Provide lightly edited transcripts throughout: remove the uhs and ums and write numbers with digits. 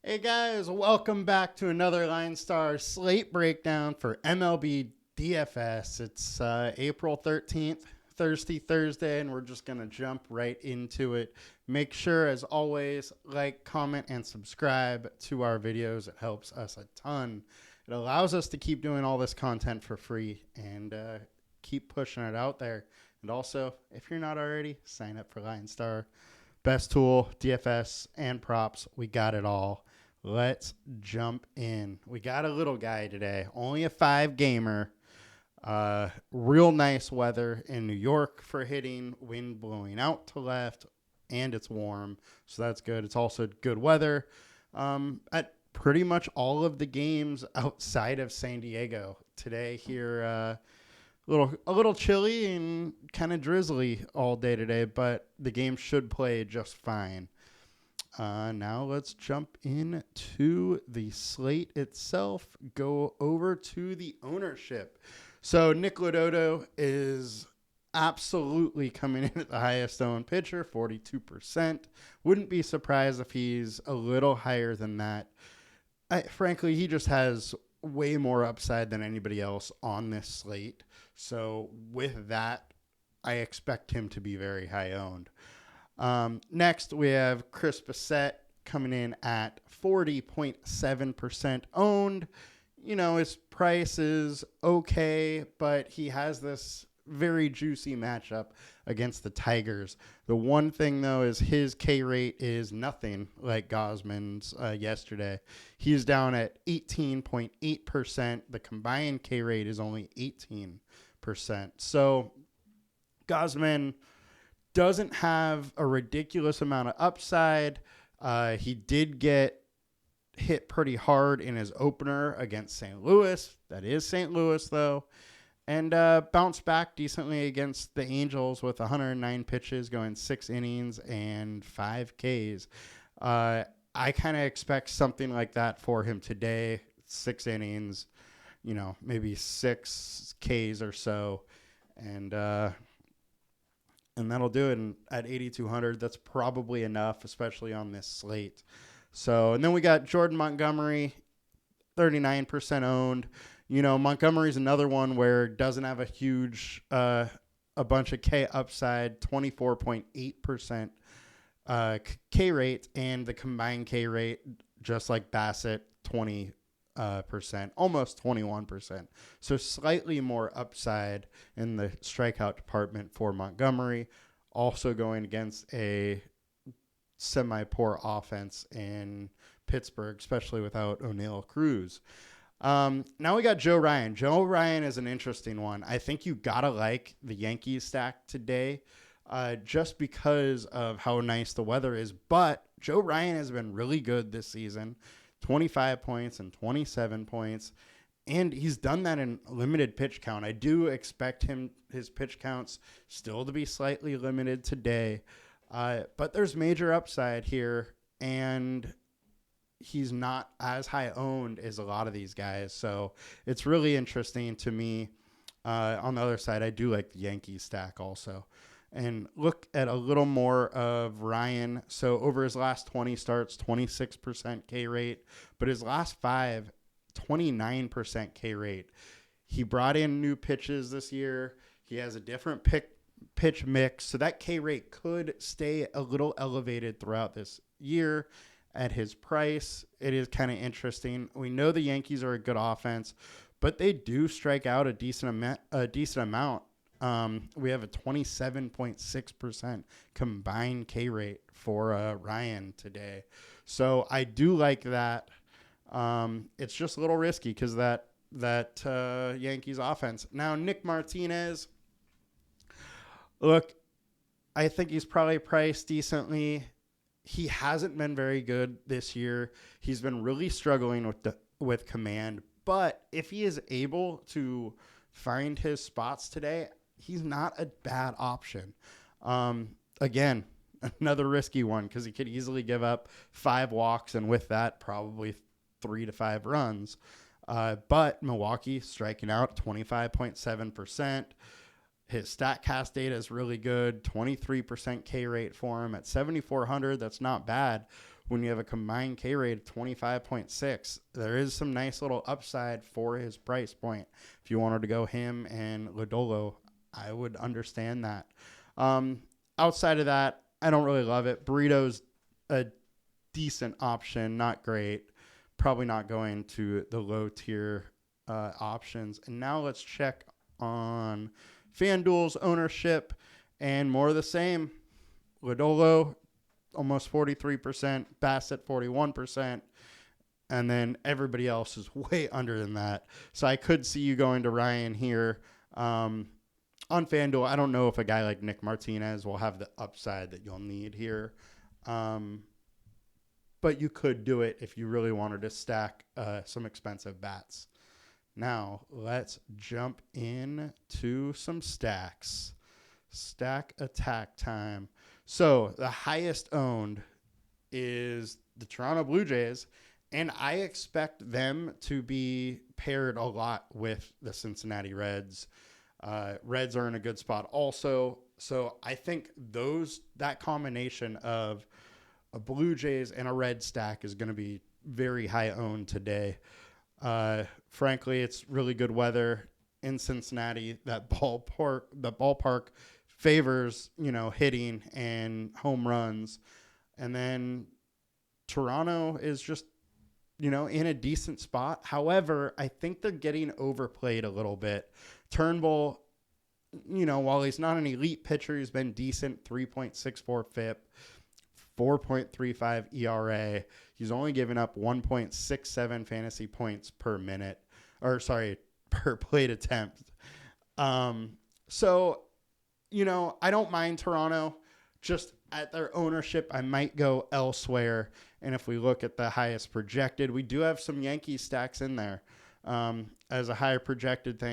Hey guys, welcome back to another LineStar slate breakdown for MLB DFS. It's April 13th, Thursday, and we're just going to jump right into it. Make sure, as always, like, comment, and subscribe to our videos. It helps us a ton. It allows us to keep doing all this content for free and keep pushing it out there. And also, if you're not already, sign up for LineStar. Best tool, DFS, and props. We got it all. Let's jump in. We got a little guy today, only a 5-gamer. Real nice weather in New York for hitting, wind blowing out to left, and it's warm, so that's good. It's also good weather at pretty much all of the games outside of San Diego today. Here, a little chilly and kind of drizzly all day today, but the game should play just fine. Now let's jump into the slate itself. Go over to the ownership. So Nick Lodoto is absolutely coming in at the highest owned pitcher, 42%. Wouldn't be surprised if he's a little higher than that. Frankly, he just has way more upside than anybody else on this slate. So with that, I expect him to be very high owned. Next, we have Chris Bassett coming in at 40.7% owned. You know, his price is okay, but he has this very juicy matchup against the Tigers. The one thing, though, is his K rate is nothing like Gausman's yesterday. He's down at 18.8%. The combined K rate is only 18%. So Gausman doesn't have a ridiculous amount of upside. He did get hit pretty hard in his opener against St. Louis. That is St. Louis, though. And bounced back decently against the Angels with 109 pitches, going 6 innings and 5 Ks. I kind of expect something like that for him today. 6 innings, maybe 6 Ks or so. And that'll do it. And at 8,200, that's probably enough, especially on this slate. So, and then we got Jordan Montgomery, 39% owned. Montgomery's another one where it doesn't have a huge, a bunch of K upside, 24.8% K rate, and the combined K rate, just like Bassett, 20%, almost 21%. So slightly more upside in the strikeout department for Montgomery. Also going against a semi-poor offense in Pittsburgh, especially without O'Neill Cruz. Now we got Joe Ryan. Joe Ryan is an interesting one. I think you gotta like the Yankees stack today, just because of how nice the weather is. But Joe Ryan has been really good this season. 25 points and 27 points, and he's done that in limited pitch count. I do expect his pitch counts still to be slightly limited today, but there's major upside here, and he's not as high owned as a lot of these guys, so it's really interesting to me. On the other side, I do like the Yankees stack also. And look at a little more of Ryan. So over his last 20 starts, 26% K rate, but his last 5, 29% K rate. He brought in new pitches this year. He has a different pitch mix, so that K rate could stay a little elevated throughout this year at his price. It is kind of interesting. We know the Yankees are a good offense, but they do strike out a decent amount. We have a 27.6% combined K rate for Ryan today. So I do like that. It's just a little risky because that Yankees offense. Now, Nick Martinez, look, I think he's probably priced decently. He hasn't been very good this year. He's been really struggling with command. But if he is able to find his spots today, he's not a bad option. Again, another risky one because he could easily give up 5 walks and with that probably 3 to 5 runs. But Milwaukee striking out 25.7%. His StatCast data is really good, 23% K rate for him at 7,400. That's not bad. when you have a combined K rate of 25.6. There is some nice little upside for his price point. If you wanted to go him and Lodolo, I would understand that. Outside of that, I don't really love it. Burrito's a decent option, not great. Probably not going to the low tier options. And now let's check on FanDuel's ownership, and more of the same. Lodolo, almost 43%, Bassett, 41%, and then everybody else is way under than that. So I could see you going to Ryan here. On FanDuel, I don't know if a guy like Nick Martinez will have the upside that you'll need here. But you could do it if you really wanted to stack some expensive bats. Now, let's jump into some stacks. Stack attack time. So, the highest owned is the Toronto Blue Jays, and I expect them to be paired a lot with the Cincinnati Reds. Reds are in a good spot also. So, I think that combination of a Blue Jays and a Red stack is going to be very high owned today. Frankly, it's really good weather in Cincinnati. The ballpark favors, hitting and home runs. And then Toronto is just, in a decent spot. However, I think they're getting overplayed a little bit. Turnbull, while he's not an elite pitcher, he's been decent, 3.64 FIP. 4.35 ERA. He's only given up 1.67 fantasy points per plate attempt. So, I don't mind Toronto. Just at their ownership, I might go elsewhere. And if we look at the highest projected, we do have some Yankees stacks in there as a higher projected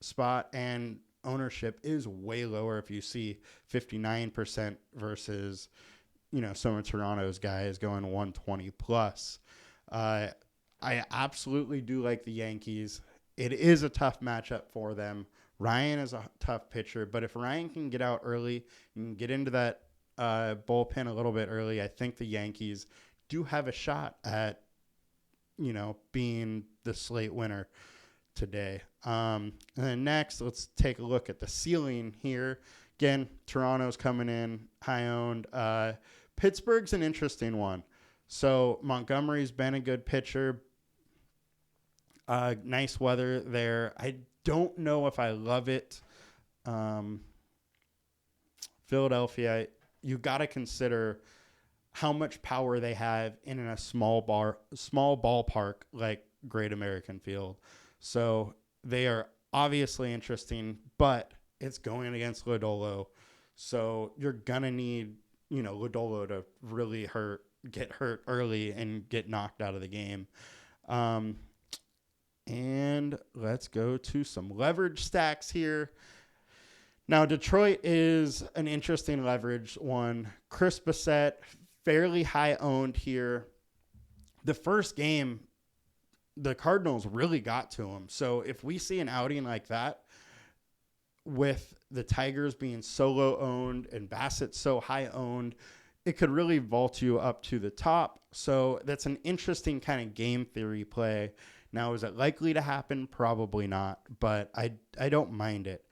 spot, and ownership is way lower if you see 59% versus some of Toronto's guys going 120 plus. I absolutely do like the Yankees. It is a tough matchup for them. Ryan is a tough pitcher, but if Ryan can get out early and get into that bullpen a little bit early, I think the Yankees do have a shot at, being the slate winner today. And then next, let's take a look at the ceiling here. Again, Toronto's coming in high owned. Pittsburgh's an interesting one. So Montgomery's been a good pitcher. Nice weather there. I don't know if I love it. Philadelphia, you got to consider how much power they have in a small ballpark like Great American Field. So they are obviously interesting, but it's going against Lodolo. So you're going to need, Lodolo to really get hurt early and get knocked out of the game. And let's go to some leverage stacks here. Now, Detroit is an interesting leverage one. Chris Bassett, fairly high owned here. The first game, the Cardinals really got to him. So if we see an outing like that, with the Tigers being so low owned and Bassett so high owned, it could really vault you up to the top. So that's an interesting kind of game theory play. Now, is it likely to happen? Probably not, but I don't mind it.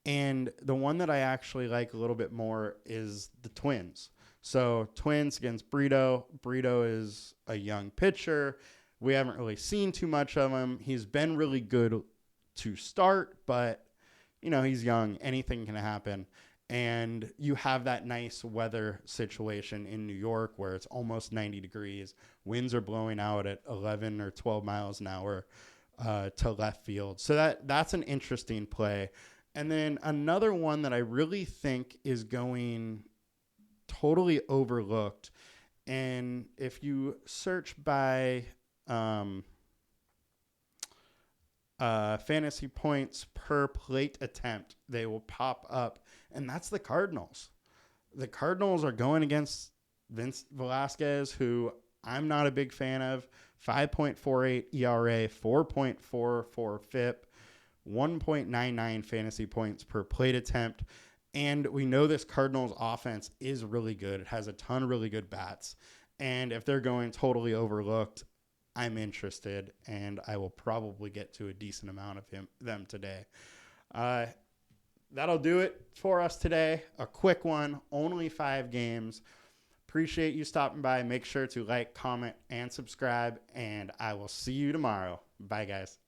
And the one that I actually like a little bit more is the Twins. So Twins against Brito. Brito is a young pitcher. We haven't really seen too much of him. He's been really good to start, but he's young. Anything can happen. And you have that nice weather situation in New York where it's almost 90 degrees. Winds are blowing out at 11 or 12 miles an hour to left field. So that's an interesting play. And then another one that I really think is going totally overlooked. And if you search by fantasy points per plate attempt, they will pop up, and that's the Cardinals. The Cardinals are going against Vince Velasquez, who I'm not a big fan of. 5.48 ERA, 4.44 FIP, 1.99 fantasy points per plate attempt. And we know this Cardinals offense is really good. It has a ton of really good bats. And if they're going totally overlooked, I'm interested, and I will probably get to a decent amount of them today. That'll do it for us today. A quick one, only 5 games. Appreciate you stopping by. Make sure to like, comment, and subscribe, and I will see you tomorrow. Bye, guys.